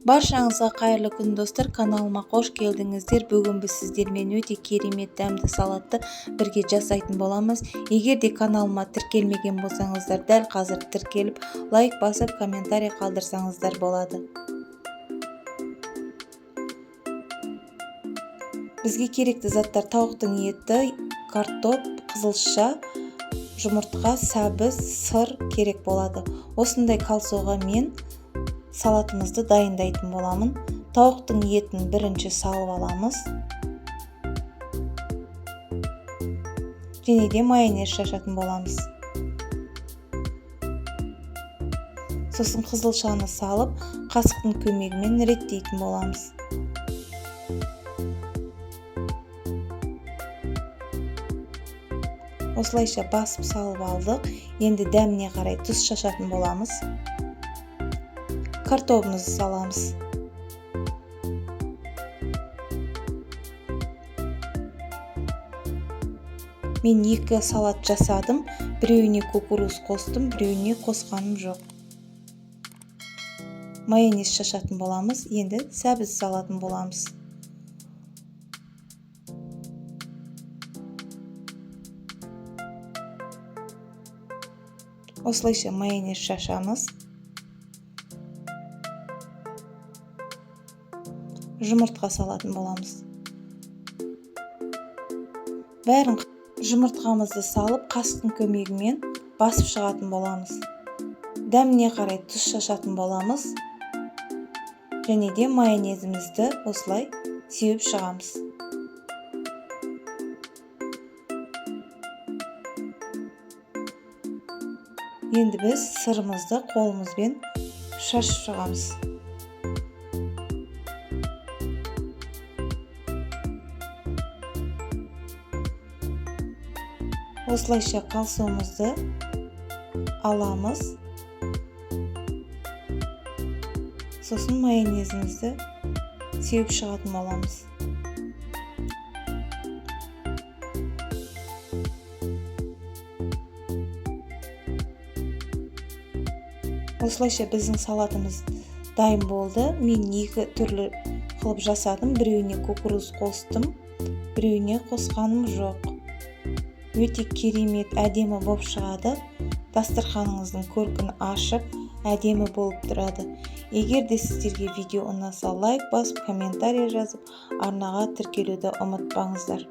Баршаңызға қайырлы күн достар, каналыма қош келдіңіздер. Бүгін біз сіздермен өте керемет дәмді салатты бірге жасайтын боламыз. Егер де каналыма тіркелмеген болсаңыздар, дәл қазір тіркеліп, лайк басып, комментарий қалдырсаңыздар болады. Бізге керекті заттар: тауықтың еті, картоп, қызылша, жұмыртқа, сәбіз, сыр керек болады. Осындай калсоға мен салатымызды дайындайтын боламын. Тауықтың етін бірінші салып аламыз. Және де майонез шашатын боламыз. Сосын қызылшаны салып, қасықтың көмегімен реттейтін боламыз. Осылайша басып салып алдық. Енді дәміне қарай тұз шашатын боламыз. Картопымызды саламыз. Мен екі салат жасадым. Біреуіне кукуруз қостым, біреуіне қосқаным жоқ. Майонез шашатын боламыз. Енді сәбіз салатын боламыз. Осылайша майонез шашамыз. Жұмыртқа салатын боламыз. Бәрін жұмыртқамызды салып, қасықтың көмегімен басып шығатын боламыз. Дәміне қарай тұз шашатын боламыз. Және де майонезімізді осылай сеуіп шығамыз. Енді біз сырымызды қолымызбен шашып шығамыз. Осылайша калсоңымызды аламыз. Сосын майонезімізді сеуіп шығатын боламыз. Осылайша біздің салатымыз дайын болды. Мен екі түрлі қылып жасадым. Біреуіне кукуруз қостым, біреуіне қосқаным жоқ. Өте керемет, әдемі болып шығады. Дастарханыңыздың көркін ашып, әдемі болып тұрады. Егер де сіздерге видео ұнаса, лайк басып, комментарий жазып, арнаға тіркелуді ұмытпаңыздар.